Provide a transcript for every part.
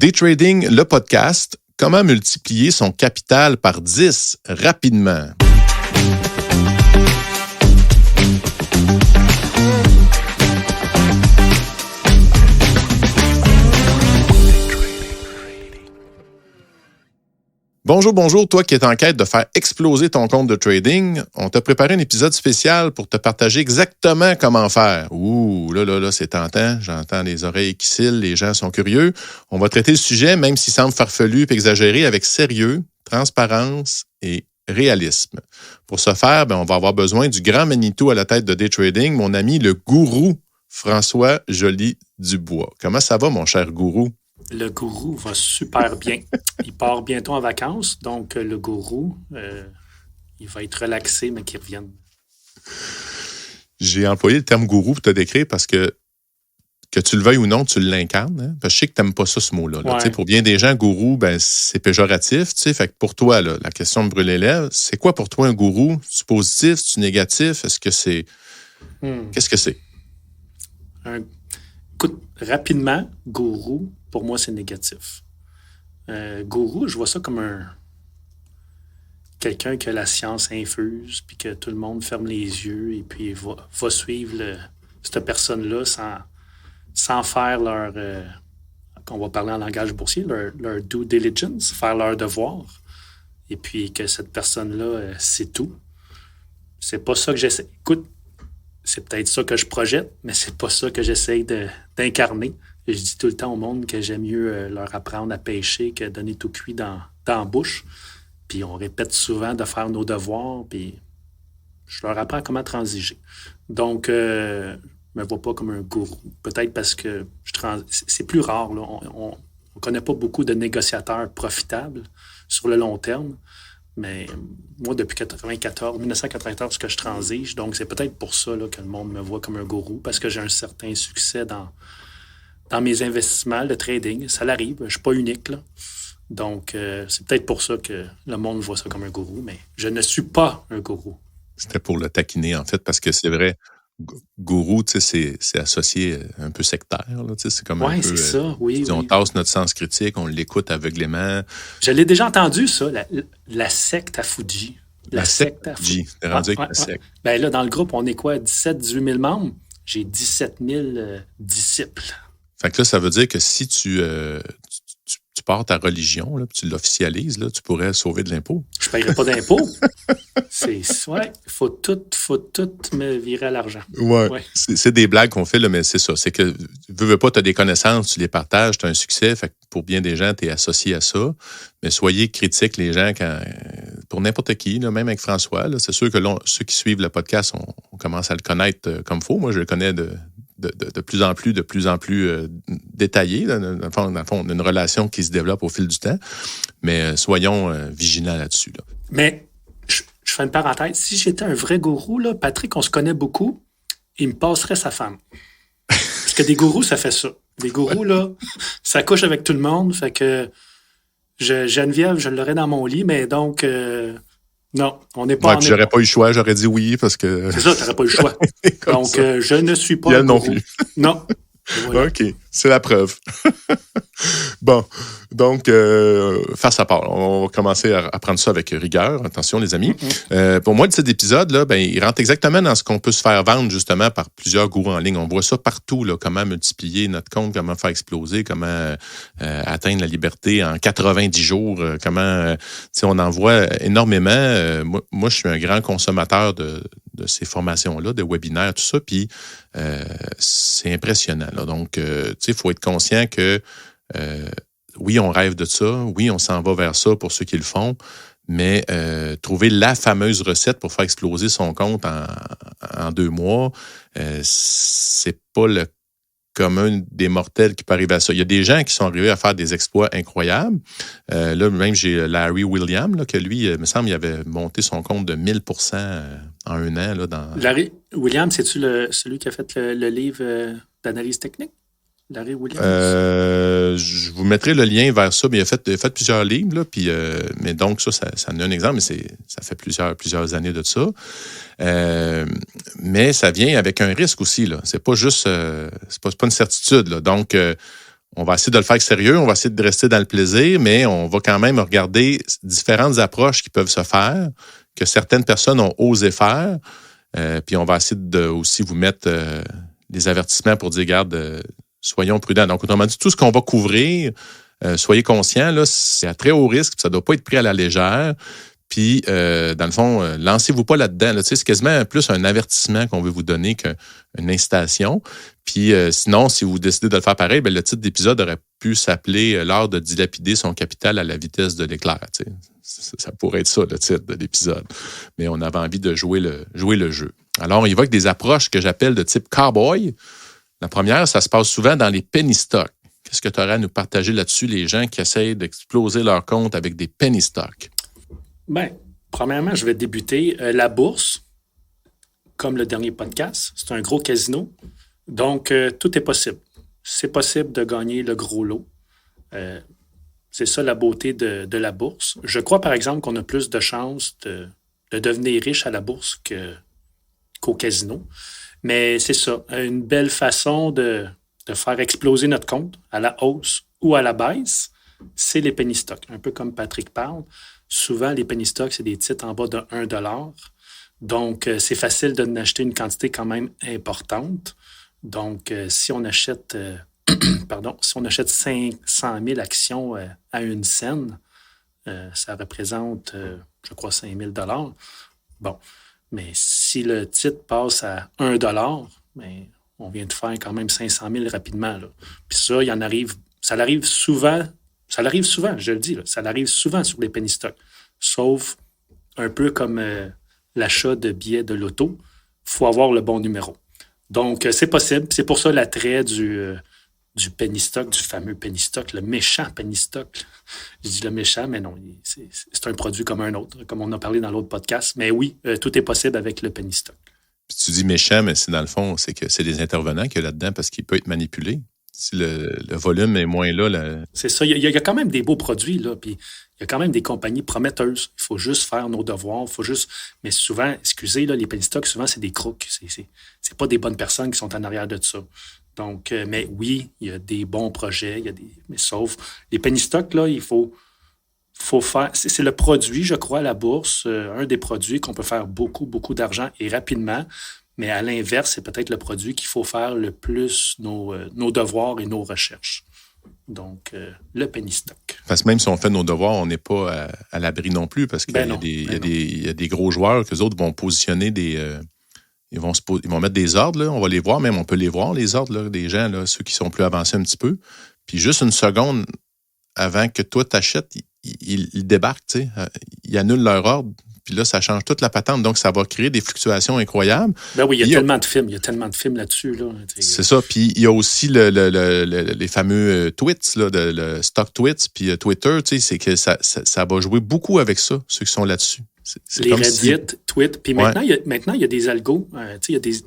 Day Trading, le podcast, comment multiplier son capital par 10 rapidement. Bonjour, toi qui es en quête de faire exploser ton compte de trading. On t'a préparé un épisode spécial pour te partager exactement comment faire. Ouh, là, c'est tentant. J'entends les oreilles qui scillent, les gens sont curieux. On va traiter le sujet, même s'il semble farfelu et exagéré, avec sérieux, transparence et réalisme. Pour ce faire, on va avoir besoin du grand Manitou à la tête de Day Trading, mon ami le gourou François Joly-Dubois. Comment ça va, mon cher gourou? Le gourou va super bien. Il part bientôt en vacances, donc le gourou, il va être relaxé, mais qu'il revienne. J'ai employé le terme gourou pour te décrire parce que tu le veuilles ou non, tu l'incarnes. Hein? Parce que je sais que tu n'aimes pas ça, ce mot-là. Ouais. Pour bien des gens, gourou, c'est péjoratif. Fait que pour toi, là, la question me brûle les lèvres. C'est quoi pour toi un gourou? C'est positif? C'est négatif? Est-ce que c'est... Qu'est-ce que c'est? Écoute, rapidement, gourou, pour moi, c'est négatif. Gourou, je vois ça comme quelqu'un que la science infuse, puis que tout le monde ferme les yeux et puis va suivre cette personne-là sans faire leur... qu'on va parler en langage boursier, leur due diligence, faire leur devoir. Et puis que cette personne-là, c'est tout. C'est pas ça que j'essaie. Écoute, c'est peut-être ça que je projette, mais c'est pas ça que j'essaie d'incarner. Je dis tout le temps au monde que j'aime mieux leur apprendre à pêcher que donner tout cuit dans la bouche. Puis on répète souvent de faire nos devoirs, puis je leur apprends comment transiger. Donc, je me vois pas comme un gourou. Peut-être parce que c'est plus rare. Là. On connaît pas beaucoup de négociateurs profitables sur le long terme. Mais moi, depuis 1994 que je transige, donc c'est peut-être pour ça là, que le monde me voit comme un gourou, parce que j'ai un certain succès dans mes investissements, le trading. Ça l'arrive, je ne suis pas unique. Là. Donc, c'est peut-être pour ça que le monde voit ça comme un gourou, mais je ne suis pas un gourou. C'était pour le taquiner, en fait, parce que c'est vrai, gourou, c'est associé un peu sectaire. C'est comme un peu... c'est ça, oui. On tasse notre sens critique, on l'écoute aveuglément. Je l'ai déjà entendu, ça, la secte à Fuji. La secte à Fuji. C'est rendu avec la secte. Ben là, dans le groupe, on est quoi? 17-18 000 membres? J'ai 17 000 disciples. Fait que là, ça veut dire que si tu pars ta religion, là, puis tu l'officialises, là, tu pourrais sauver de l'impôt. Je ne paierai pas d'impôt. Faut tout me virer à l'argent. Ouais. C'est des blagues qu'on fait, là, mais c'est ça. C'est que, veux pas, tu as des connaissances, tu les partages, tu as un succès. Fait que pour bien des gens, tu es associé à ça. Mais soyez critiques, les gens, pour n'importe qui, là, même avec François. Là, c'est sûr que ceux qui suivent le podcast, on commence à le connaître comme il faut. Moi, je le connais de plus en plus détaillé. Dans le fond, on a une relation qui se développe au fil du temps. Mais soyons vigilants là-dessus. Là. Mais je fais une parenthèse. Si j'étais un vrai gourou, là, Patrick, on se connaît beaucoup, il me passerait sa femme. Parce que des gourous, ça fait ça. Des gourous, là, ça couche avec tout le monde. Fait que Geneviève, je l'aurais dans mon lit, mais donc... non, on n'est pas... j'aurais pas eu le choix, j'aurais dit oui, parce que... C'est ça, t'aurais pas eu le choix. Donc, je ne suis pas un gourou. Non plus. Non. Voilà. OK, c'est la preuve. Bon, donc, face à part, on va commencer à prendre ça avec rigueur. Attention, les amis. Pour moi, cet épisode-là, il rentre exactement dans ce qu'on peut se faire vendre, justement, par plusieurs gourous en ligne. On voit ça partout, là, comment multiplier notre compte, comment faire exploser, comment atteindre la liberté en 90 jours, comment... on en voit énormément. Moi, je suis un grand consommateur de ces formations-là, de webinaires, tout ça, puis c'est impressionnant. Là. Donc, il faut être conscient que oui, on rêve de ça, oui, on s'en va vers ça pour ceux qui le font, mais trouver la fameuse recette pour faire exploser son compte en 2 mois, c'est pas le commun des mortels qui peut arriver à ça. Il y a des gens qui sont arrivés à faire des exploits incroyables. Là, même, j'ai Larry Williams, là, que lui, il me semble, il avait monté son compte de 1000% en 1 an. Là, Larry Williams, c'est-tu celui qui a fait le livre d'analyse technique? Larry Williams? Je vous mettrai le lien vers ça, mais il a fait plusieurs livres, là, puis, mais donc ça en est un exemple, mais ça fait plusieurs années de ça. Mais ça vient avec un risque aussi, là. C'est pas juste, c'est pas une certitude, là. Donc, on va essayer de le faire avec sérieux, on va essayer de rester dans le plaisir, mais on va quand même regarder différentes approches qui peuvent se faire, que certaines personnes ont osé faire. Puis on va essayer de aussi vous mettre des avertissements pour dire, regarde, soyons prudents. Donc, autrement dit, tout ce qu'on va couvrir, soyez conscients, là, c'est à très haut risque, puis ça ne doit pas être pris à la légère. Puis, dans le fond, lancez-vous pas là-dedans. Là. C'est quasiment plus un avertissement qu'on veut vous donner qu'une incitation. Puis, sinon, si vous décidez de le faire pareil, le titre d'épisode aurait pu s'appeler « L'art de dilapider son capital à la vitesse de l'éclair ». Ça pourrait être ça, le titre de l'épisode. Mais on avait envie de jouer le jeu. Alors, on y va avec des approches que j'appelle de type cowboy. La première, ça se passe souvent dans les penny stocks. Qu'est-ce que tu aurais à nous partager là-dessus, les gens qui essayent d'exploser leur compte avec des penny stocks? Bien, premièrement, je vais débuter. La bourse, comme le dernier podcast, c'est un gros casino. Donc, tout est possible. C'est possible de gagner le gros lot. C'est ça la beauté de la bourse. Je crois, par exemple, qu'on a plus de chances de devenir riche à la bourse qu'au casino. Mais c'est ça, une belle façon de faire exploser notre compte à la hausse ou à la baisse, c'est les penny stocks. Un peu comme Patrick parle. Souvent, les penny stocks, c'est des titres en bas de 1 $. Donc, c'est facile de n'acheter une quantité quand même importante. Donc, si on achète 500 000 actions à 1 cent, ça représente, je crois, 5 000 $. Bon, mais si le titre passe à 1 $, bien, on vient de faire quand même 500 000 rapidement. Là. Puis ça, ça arrive souvent, je le dis, là, ça arrive souvent sur les penny stocks. Sauf un peu comme l'achat de billets de loto, il faut avoir le bon numéro. Donc, c'est possible. C'est pour ça l'attrait du penny stock, du fameux penny stock, le méchant penny stock. Je dis le méchant, mais non, c'est un produit comme un autre, comme on a parlé dans l'autre podcast. Mais oui, tout est possible avec le penny stock. Puis tu dis méchant, mais c'est dans le fond, c'est que c'est des intervenants qu'il y a là-dedans parce qu'il peut être manipulé. Si le volume est moins là... C'est ça. Il y a quand même des beaux produits, là. Puis il y a quand même des compagnies prometteuses. Il faut juste faire nos devoirs. Mais souvent, excusez, là, les penny stocks, souvent, c'est des crocs. C'est pas des bonnes personnes qui sont en arrière de ça. Donc, mais oui, il y a des bons projets. Mais sauf les penny stocks, là, il faut faire... C'est le produit, je crois, à la bourse, un des produits qu'on peut faire beaucoup, beaucoup d'argent et rapidement. Mais à l'inverse, c'est peut-être le produit qu'il faut faire le plus nos devoirs et nos recherches. Donc, le penny stock. Parce que même si on fait nos devoirs, on n'est pas à l'abri non plus parce qu'il y a des gros joueurs qu'eux autres vont positionner ils vont mettre des ordres, là, on va les voir, même on peut les voir, les ordres là, des gens, là, ceux qui sont plus avancés un petit peu. Puis juste une seconde avant que toi t'achètes, ils débarquent, tu sais, ils annulent leur ordre. Puis là, ça change toute la patente. Donc, ça va créer des fluctuations incroyables. Ben oui, il y a tellement de films. Il y a tellement de films là-dessus. Là. C'est ça. Puis, il y a aussi les fameux tweets, là, le stock tweets. Puis, Twitter, tu sais, c'est que ça va jouer beaucoup avec ça, ceux qui sont là-dessus. C'est les comme Reddit, tweets. Puis maintenant, il y a des algos. Tu sais,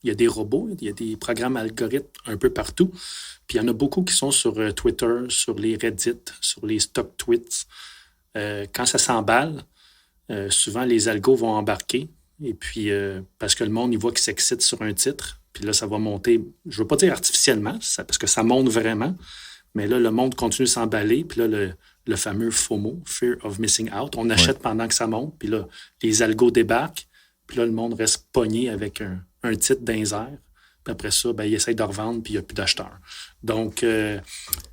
il y a des robots, il y a des programmes algorithmes un peu partout. Puis, il y en a beaucoup qui sont sur Twitter, sur les Reddit, sur les stock tweets. Quand ça s'emballe, souvent, les algos vont embarquer. Et puis, parce que le monde, il voit qu'il s'excite sur un titre. Puis là, ça va monter, je ne veux pas dire artificiellement, parce que ça monte vraiment. Mais là, le monde continue de s'emballer. Puis là, le fameux FOMO, Fear of Missing Out, on achète pendant que ça monte. Puis là, les algos débarquent. Puis là, le monde reste pogné avec un titre dans les airs. Puis après ça, il essaie de revendre, puis il n'y a plus d'acheteurs. Donc,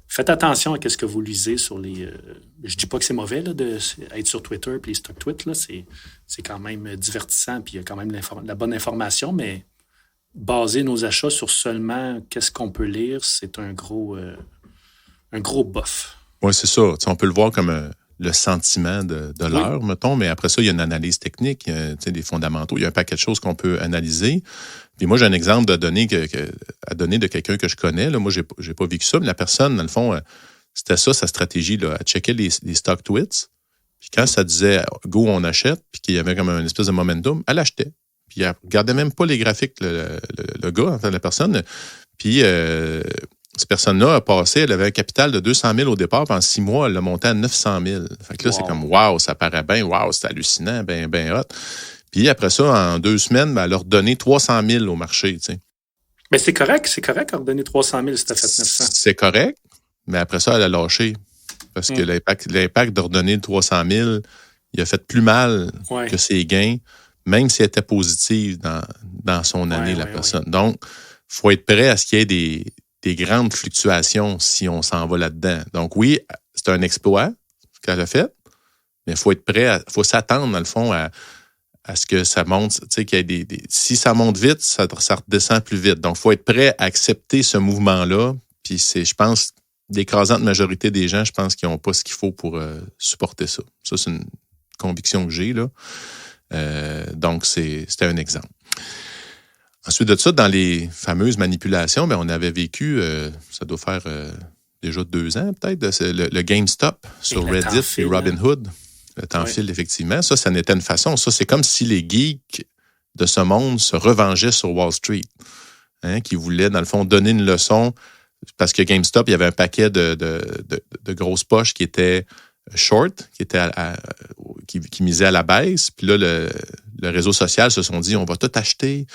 faites attention à ce que vous lisez sur les... je dis pas que c'est mauvais là, d'être sur Twitter puis les stock tweets. Là, c'est quand même divertissant puis il y a quand même la bonne information, mais baser nos achats sur seulement qu'est-ce qu'on peut lire, c'est un gros bof. Oui, c'est ça. T'sais, on peut le voir comme le sentiment de l'heure, mettons, mais après ça, il y a une analyse technique, des fondamentaux. Il y a un paquet de choses qu'on peut analyser. Puis moi, j'ai un exemple à donner de quelqu'un que je connais. Là. Moi, j'ai pas vécu ça, mais la personne, dans le fond, c'était ça, sa stratégie. Là. Elle checkait les stock tweets. Puis quand ça disait « go, on achète », puis qu'il y avait comme une espèce de momentum, elle achetait. Puis elle regardait même pas les graphiques, le gars, enfin, la personne. Puis cette personne-là a passé, elle avait un capital de 200 000 au départ, puis en 6 mois, elle l'a monté à 900 000. Fait que là, c'est comme « wow, ça paraît bien, wow, c'est hallucinant, bien hot ». Puis après ça, en 2 semaines, elle a redonné 300 000 au marché, tu sais. Mais c'est correct de donner 300 000 si tu as fait 900. C'est correct, mais après ça, elle a lâché. Parce que l'impact de redonner 300 000, il a fait plus mal que ses gains, même si elle était positive dans son année, la personne. Donc, il faut être prêt à ce qu'il y ait des grandes fluctuations si on s'en va là-dedans. Donc, oui, c'est un exploit, ce qu'elle a fait, mais il faut être prêt, il faut s'attendre, dans le fond, à ce que ça monte. Tu sais, qu'il y ait si ça monte vite, ça redescend plus vite. Donc, il faut être prêt à accepter ce mouvement-là. Puis, je pense, l'écrasante majorité des gens, je pense qu'ils n'ont pas ce qu'il faut pour supporter ça. Ça, c'est une conviction que j'ai, là. Donc, c'était un exemple. Ensuite de ça, dans les fameuses manipulations, bien, on avait vécu, ça doit faire déjà 2 ans peut-être, le GameStop sur Reddit et Robinhood. Le temps file, effectivement. Ça n'était une façon. Ça, c'est comme si les geeks de ce monde se revengeaient sur Wall Street, qui voulaient, dans le fond, donner une leçon, parce que GameStop, il y avait un paquet de grosses poches qui étaient short, qui misaient à la baisse. Puis là, le réseau social se sont dit, on va tout acheter,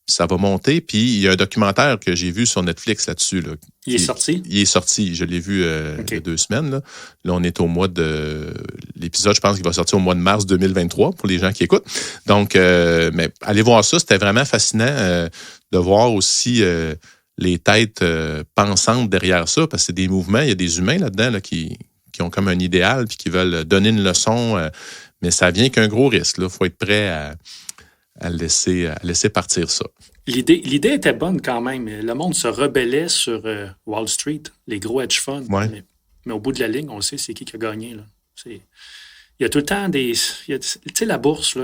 puis ça va monter. Puis il y a un documentaire que j'ai vu sur Netflix là-dessus. Là, il est sorti? Il est sorti. Je l'ai vu il y a 2 semaines. Là, on est au mois de... L'épisode, je pense qu'il va sortir au mois de mars 2023 pour les gens qui écoutent. Donc, mais allez voir ça. C'était vraiment fascinant de voir aussi les têtes pensantes derrière ça, parce que c'est des mouvements, il y a des humains là-dedans là, qui ont comme un idéal puis qui veulent donner une leçon, mais ça vient qu'un gros risque. Il faut être prêt à laisser partir ça. L'idée était bonne quand même. Le monde se rebellait sur Wall Street, les gros hedge funds. Ouais. Mais au bout de la ligne, on le sait, c'est qui a gagné. Là. Il y a tout le temps tu sais, la bourse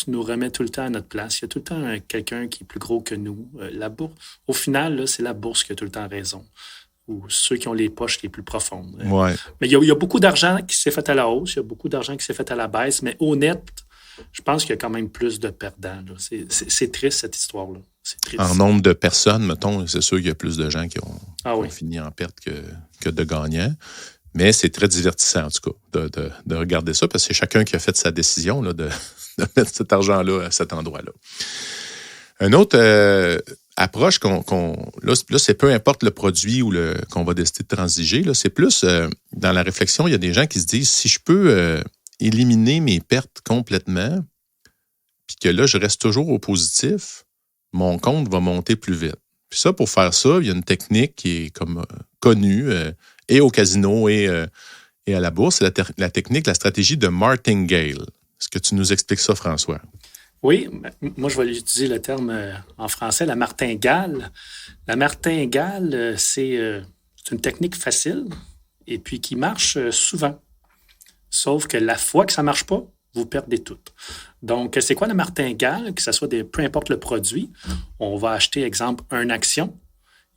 nous remet tout le temps à notre place. Il y a tout le temps quelqu'un qui est plus gros que nous. La bourse, au final, là, c'est la bourse qui a tout le temps raison. Ou ceux qui ont les poches les plus profondes. Ouais. Mais il y a beaucoup d'argent qui s'est fait à la hausse, il y a beaucoup d'argent qui s'est fait à la baisse, mais honnête, je pense qu'il y a quand même plus de perdants. Là. C'est triste, cette histoire-là. C'est triste. En nombre de personnes, mettons, c'est sûr qu'il y a plus de gens qui ont fini en perte que de gagnants. Mais c'est très divertissant, en tout cas, de regarder ça, parce que c'est chacun qui a fait sa décision là, de mettre cet argent-là à cet endroit-là. Un autre approche là, c'est peu importe le produit ou qu'on va décider de transiger, là, c'est plus dans la réflexion, il y a des gens qui se disent, si je peux éliminer mes pertes complètement, puis que là, je reste toujours au positif, mon compte va monter plus vite. Puis ça, pour faire ça, il y a une technique qui est comme connue et au casino et à la bourse, c'est la technique, la stratégie de martingale. Est-ce que tu nous expliques ça, François? Oui, moi, je vais utiliser le terme en français, la martingale. La martingale, c'est une technique facile et puis qui marche souvent. Sauf que la fois que ça ne marche pas, vous perdez tout. Donc, c'est quoi la martingale? Que ce soit peu importe le produit, on va acheter, exemple, une action.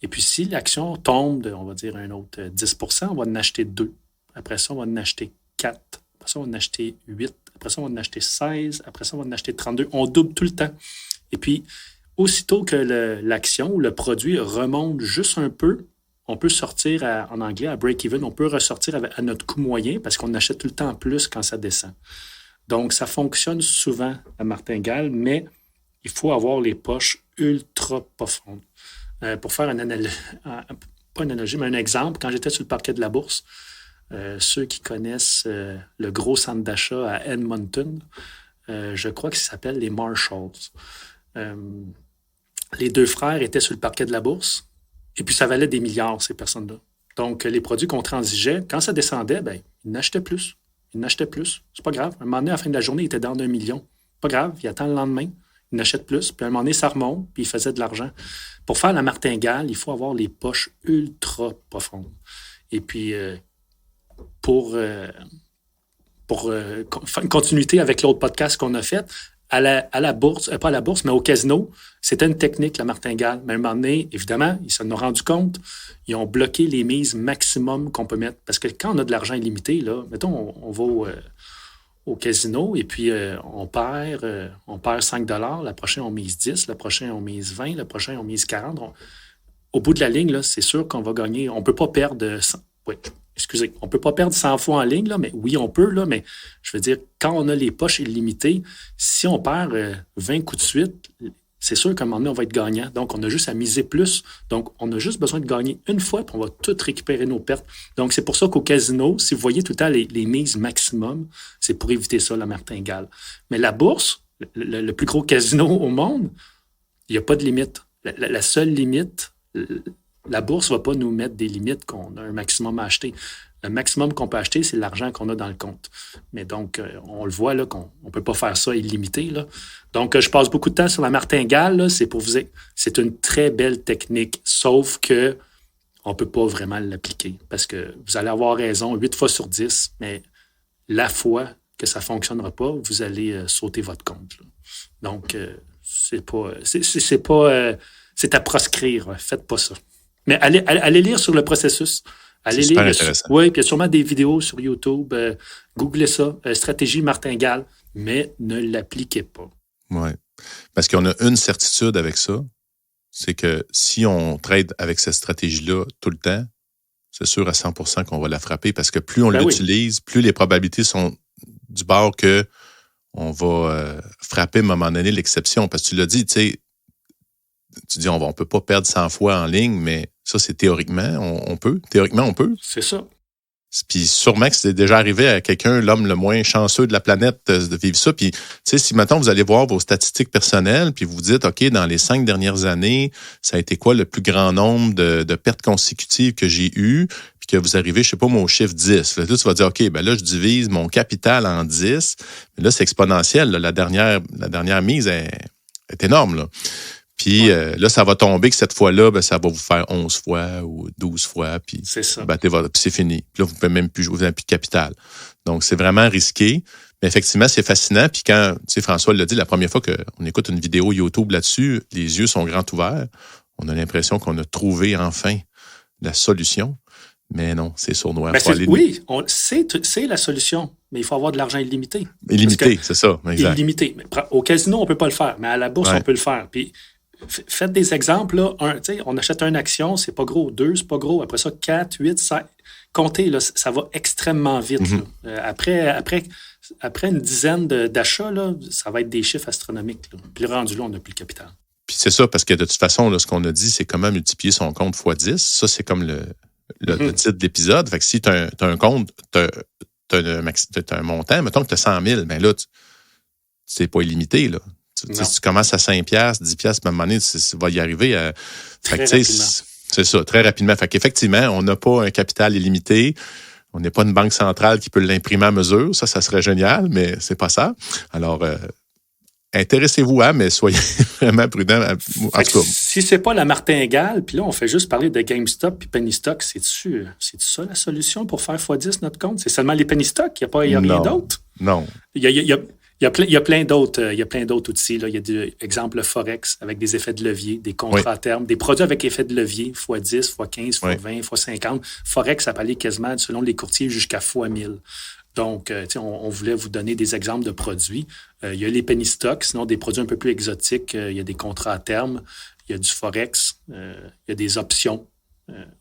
Et puis, si l'action tombe de, on va dire, un autre 10 on va en acheter 2. Après ça, on va en acheter 4. Après ça, on va en acheter 8. Après ça, on va en acheter 16. Après ça, on va en acheter 32. On double tout le temps. Et puis, aussitôt que l'action ou le produit remonte juste un peu, on peut sortir, en anglais, à break-even, on peut ressortir à notre coût moyen parce qu'on achète tout le temps plus quand ça descend. Donc, ça fonctionne souvent, la martingale, mais il faut avoir les poches ultra profondes. Pour faire pas une analogie, mais un exemple, quand j'étais sur le parquet de la bourse, ceux qui connaissent le gros centre d'achat à Edmonton, je crois que ça s'appelle les Marshalls. Les 2 frères étaient sur le parquet de la bourse, et puis ça valait des milliards, ces personnes-là. Donc, les produits qu'on transigeait, quand ça descendait, ben, ils n'achetaient plus. Ils n'achetaient plus. C'est pas grave. À un moment donné, à la fin de la journée, il était dans d'1 million. Pas grave, il attend le lendemain, il n'achète plus. Puis à un moment donné, ça remonte, puis il faisait de l'argent. Pour faire la martingale, il faut avoir les poches ultra profondes. Et puis, pour faire une continuité avec l'autre podcast qu'on a fait, à la bourse, pas à la bourse, mais au casino, c'était une technique, la martingale. Mais à un moment donné, évidemment, ils s'en ont rendu compte. Ils ont bloqué les mises maximum qu'on peut mettre. Parce que quand on a de l'argent illimité, là, mettons, on va au casino et puis on perd 5 $. La prochaine, on mise 10. La prochaine, on mise 20. La prochaine, on mise 40. Au bout de la ligne, là, c'est sûr qu'on va gagner. On ne peut pas perdre 100. Oui, excusez, on ne peut pas perdre 100 fois en ligne, là, mais oui, on peut, là, mais je veux dire, quand on a les poches illimitées, si on perd 20 coups de suite, c'est sûr qu'à un moment donné, on va être gagnant. Donc, on a juste à miser plus. Donc, on a juste besoin de gagner une fois, puis on va tout récupérer nos pertes. Donc, c'est pour ça qu'au casino, si vous voyez tout le temps les mises maximum, c'est pour éviter ça, la martingale. Mais la bourse, le plus gros casino au monde, il n'y a pas de limite. La seule limite, la bourse ne va pas nous mettre des limites qu'on a un maximum à acheter. Le maximum qu'on peut acheter, c'est l'argent qu'on a dans le compte. Mais donc, on le voit là, qu'on ne peut pas faire ça illimité, là. Donc, je passe beaucoup de temps sur la martingale. Là, c'est pour vous dire, c'est une très belle technique, sauf que on ne peut pas vraiment l'appliquer parce que vous allez avoir raison 8 fois sur 10, mais la fois que ça ne fonctionnera pas, vous allez sauter votre compte, là. Donc, c'est à proscrire. Faites pas ça. Mais allez lire sur le processus. Allez c'est super lire. intéressant. Oui, puis il y a sûrement des vidéos sur YouTube. Googlez ça, stratégie martingale, mais ne l'appliquez pas. Oui. Parce qu'on a une certitude avec ça, c'est que si on trade avec cette stratégie-là tout le temps, c'est sûr à 100% qu'on va la frapper parce que plus on l'utilise, plus les probabilités sont du bord que on va frapper à un moment donné l'exception. Parce que tu l'as dit, tu sais, tu dis on peut pas perdre 100 fois en ligne, mais ça, c'est théoriquement, on peut. Théoriquement, on peut. C'est ça. Puis sûrement que c'est déjà arrivé à quelqu'un, l'homme le moins chanceux de la planète, de vivre ça. Puis, tu sais, si maintenant vous allez voir vos statistiques personnelles, puis vous dites, OK, dans les 5 dernières années, ça a été quoi le plus grand nombre de pertes consécutives que j'ai eues, puis que vous arrivez, je sais pas, au chiffre 10. Là, tu vas dire, OK, ben là, je divise mon capital en 10. Mais là, c'est exponentiel. Là. La dernière mise est énorme, là. Puis là, ça va tomber que cette fois-là, ben, ça va vous faire 11 fois ou 12 fois. Puis c'est ça. Puis c'est fini. Puis là, vous ne pouvez même plus jouer, vous n'avez plus de capital. Donc, c'est vraiment risqué. Mais effectivement, c'est fascinant. Puis quand, tu sais, François l'a dit, la première fois qu'on écoute une vidéo YouTube là-dessus, les yeux sont grands ouverts. On a l'impression qu'on a trouvé enfin la solution. Mais non, c'est sournois. Oui, c'est la solution. Mais il faut avoir de l'argent illimité. Illimité, c'est ça. Exact. Illimité. Au casino, on ne peut pas le faire. Mais à la bourse, on peut le faire. Puis, faites des exemples. Là. On achète une action, c'est pas gros. 2, c'est pas gros. Après ça, 4, 8, 5. Comptez, là, ça va extrêmement vite. Mm-hmm. Après une dizaine d'achats, là, ça va être des chiffres astronomiques. Là. Puis rendu là, on n'a plus le capital. Puis c'est ça, parce que de toute façon, là, ce qu'on a dit, c'est comment multiplier son compte x 10. Ça, c'est comme le titre de l'épisode. Fait que si tu as un compte, tu as un montant, mettons que tu as 100 000, bien là, c'est pas illimité, là. Si tu commences à 5 $, 10 $, à un moment donné, tu vas y arriver. Très rapidement. C'est ça, très rapidement. Fait qu'effectivement, on n'a pas un capital illimité. On n'est pas une banque centrale qui peut l'imprimer à mesure. Ça serait génial, mais c'est pas ça. Alors, intéressez-vous mais soyez vraiment prudents. Si c'est pas la martingale, puis là, on fait juste parler de GameStop et Penny Stock, c'est-tu ça la solution pour faire x10 notre compte? C'est seulement les Penny Stock? Il n'y a rien d'autre? Non. Il y a plein d'autres outils. Là. Il y a des exemples Forex avec des effets de levier, des contrats à terme, des produits avec effet de levier, x10, x15, x20, x50. Forex, ça peut aller quasiment, selon les courtiers, jusqu'à x1000. Donc, on voulait vous donner des exemples de produits. Il y a les penny stocks, sinon des produits un peu plus exotiques. Il y a des contrats à terme, il y a du Forex, il y a des options.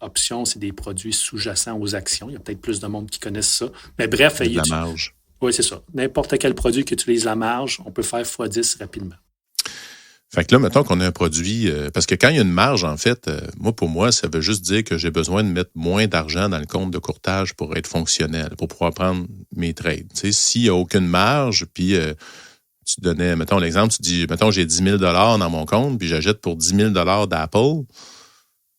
Options, c'est des produits sous-jacents aux actions. Il y a peut-être plus de monde qui connaissent ça. Mais bref, il y a de la marge. Oui, c'est ça. N'importe quel produit qui utilise la marge, on peut faire x10 rapidement. Fait que là, mettons qu'on a un produit... parce que quand il y a une marge, en fait, pour moi, ça veut juste dire que j'ai besoin de mettre moins d'argent dans le compte de courtage pour être fonctionnel, pour pouvoir prendre mes trades. Tu sais, s'il n'y a aucune marge, puis tu donnais, mettons l'exemple, tu dis, mettons, j'ai 10 000 $ dans mon compte, puis j'achète pour 10 000 $ d'Apple,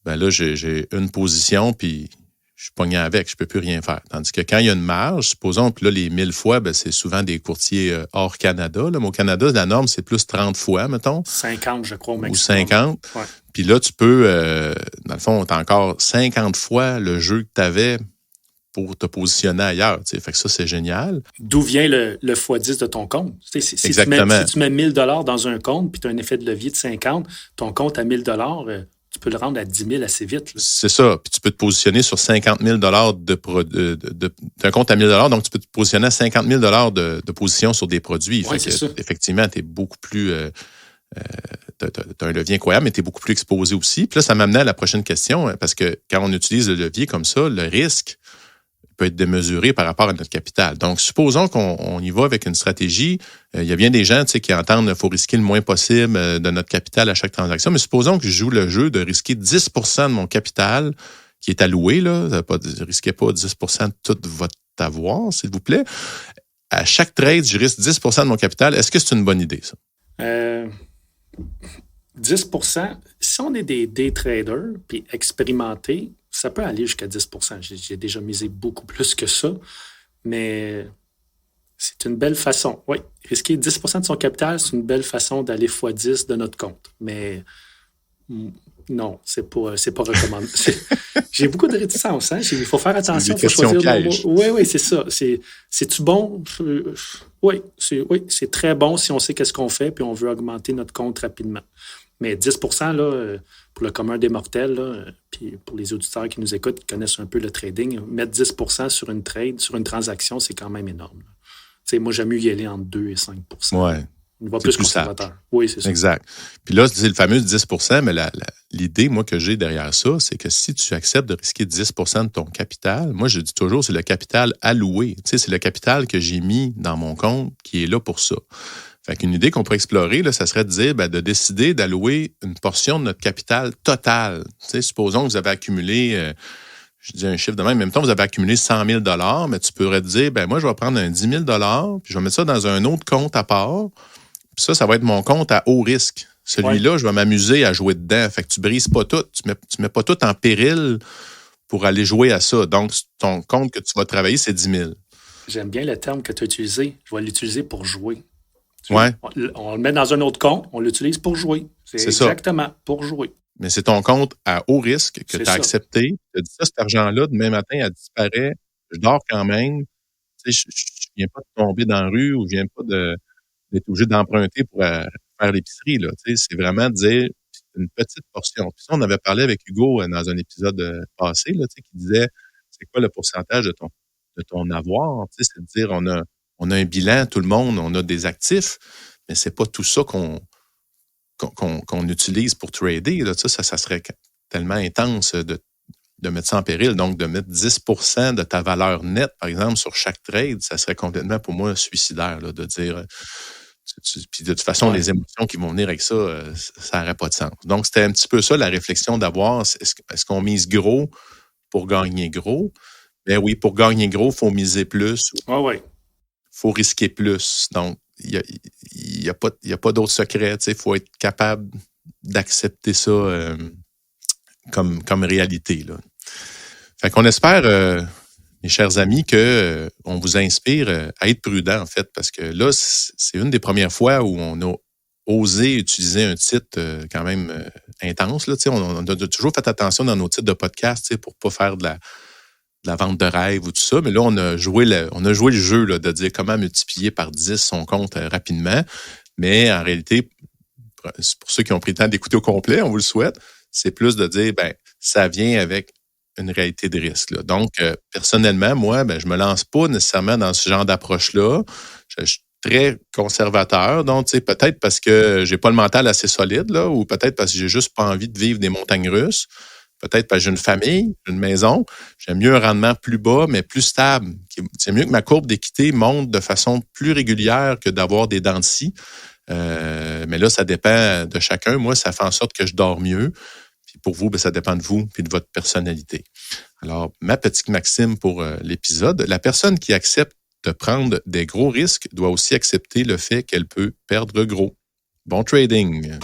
ben là, j'ai une position, puis je suis pogné avec, je ne peux plus rien faire. Tandis que quand il y a une marge, supposons que là, les 1000 fois, ben, c'est souvent des courtiers hors Canada. Là. Mais au Canada, la norme, c'est plus 30 fois, mettons. 50, je crois, au maximum. Ou 50. Ouais. Puis là, tu peux, dans le fond, tu as encore 50 fois le jeu que tu avais pour te positionner ailleurs. T'sais. Fait que ça, c'est génial. D'où vient le x10 de ton compte? Exactement. Si tu mets 1000 $ dans un compte, puis tu as un effet de levier de 50, ton compte à 1000 $, tu peux le rendre à 10 000 assez vite. Là. C'est ça. Puis tu peux te positionner sur 50 000 d'un compte à 1 000 $, donc tu peux te positionner à 50 000 $ de position sur des produits. Oui, c'est ça. Effectivement, tu es beaucoup plus... tu as un levier incroyable, mais tu es beaucoup plus exposé aussi. Puis là, ça m'amenait à la prochaine question, parce que quand on utilise le levier comme ça, le risque, peut être démesuré par rapport à notre capital. Donc, supposons qu'on y va avec une stratégie. Il y a bien des gens qui entendent qu'il faut risquer le moins possible de notre capital à chaque transaction, mais supposons que je joue le jeu de risquer 10 % de mon capital qui est alloué. Ne risquez pas 10 % de tout votre avoir, s'il vous plaît. À chaque trade, je risque 10 % de mon capital. Est-ce que c'est une bonne idée, ça? 10 %, si on est des day traders puis expérimentés, ça peut aller jusqu'à 10 %. J'ai déjà misé beaucoup plus que ça, mais c'est une belle façon. Oui, risquer 10 % de son capital, c'est une belle façon d'aller x10 de notre compte. Mais non, c'est pas recommandé. J'ai beaucoup de réticence. Hein? Il faut faire attention. Il faut choisir le mot. Oui, c'est ça. C'est-tu bon? Oui, c'est très bon si on sait qu'est-ce qu'on fait puis on veut augmenter notre compte rapidement. Mais 10 % là, pour le commun des mortels, là, puis pour les auditeurs qui nous écoutent, qui connaissent un peu le trading, mettre 10 % sur une trade, sur une transaction, c'est quand même énorme. Moi, j'aime mieux y aller entre 2 et 5 %. Ouais. On va plus conservateur. Oui, c'est ça. Exact. Puis là, c'est le fameux 10 %, mais l'idée, moi, que j'ai derrière ça, c'est que si tu acceptes de risquer 10 % de ton capital, moi, je dis toujours, c'est le capital alloué. C'est le capital que j'ai mis dans mon compte qui est là pour ça. Fait qu'une idée qu'on pourrait explorer, là, ça serait de dire, de décider d'allouer une portion de notre capital total. Supposons que vous avez accumulé, je dis un chiffre de même temps, vous avez accumulé 100 000 $, mais tu pourrais te dire, moi, je vais prendre un 10 000 $, puis je vais mettre ça dans un autre compte à part. Puis ça va être mon compte à haut risque. Celui-là, je vais m'amuser à jouer dedans. Fait que tu brises pas tout. Tu mets pas tout en péril pour aller jouer à ça. Donc, ton compte que tu vas travailler, c'est 10 000. J'aime bien le terme que tu as utilisé. Je vais l'utiliser pour jouer. Ouais. On le met dans un autre compte, on l'utilise pour jouer. C'est exactement ça. Pour jouer. Mais c'est ton compte à haut risque que tu as accepté. Tu as dit ça, cet argent-là, demain matin, elle disparaît. Je dors quand même. Je ne viens pas de tomber dans la rue ou je ne viens pas d'être obligé d'emprunter pour faire l'épicerie. Là. C'est vraiment de dire une petite portion. Puis ça, on avait parlé avec Hugo dans un épisode passé là, qui disait c'est quoi le pourcentage de ton avoir? C'est de dire on a un bilan, tout le monde, on a des actifs, mais c'est pas tout ça qu'on utilise pour trader. Là. Ça serait tellement intense de mettre ça en péril. Donc, de mettre 10 % de ta valeur nette, par exemple, sur chaque trade, ça serait complètement, pour moi, suicidaire là, de dire... Puis de toute façon, les émotions qui vont venir avec ça, ça n'aurait pas de sens. Donc, c'était un petit peu ça, la réflexion d'avoir, est-ce qu'on mise gros pour gagner gros? Ben oui, pour gagner gros, il faut miser plus. Il faut risquer plus. Donc, il n'y a pas d'autre secret. Il faut être capable d'accepter ça comme réalité. Là. Fait qu'on espère... mes chers amis, qu'on vous inspire à être prudent, en fait, parce que là, c'est une des premières fois où on a osé utiliser un titre quand même intense. Là, on a toujours fait attention dans nos titres de podcast pour ne pas faire de la vente de rêve ou tout ça, mais là, on a joué le jeu là, de dire comment multiplier par 10 son compte rapidement, mais en réalité, pour ceux qui ont pris le temps d'écouter au complet, on vous le souhaite, c'est plus de dire, ça vient avec une réalité de risque. Là. Donc, personnellement, moi, je me lance pas nécessairement dans ce genre d'approche-là. Je suis très conservateur. Donc, peut-être parce que j'ai pas le mental assez solide, là, ou peut-être parce que j'ai juste pas envie de vivre des montagnes russes. Peut-être parce que j'ai une famille, une maison. J'aime mieux un rendement plus bas, mais plus stable. C'est mieux que ma courbe d'équité monte de façon plus régulière que d'avoir des dents de scie. Mais là, ça dépend de chacun. Moi, ça fait en sorte que je dors mieux. Pour vous, ça dépend de vous et de votre personnalité. Alors, ma petite maxime pour l'épisode, la personne qui accepte de prendre des gros risques doit aussi accepter le fait qu'elle peut perdre gros. Bon trading!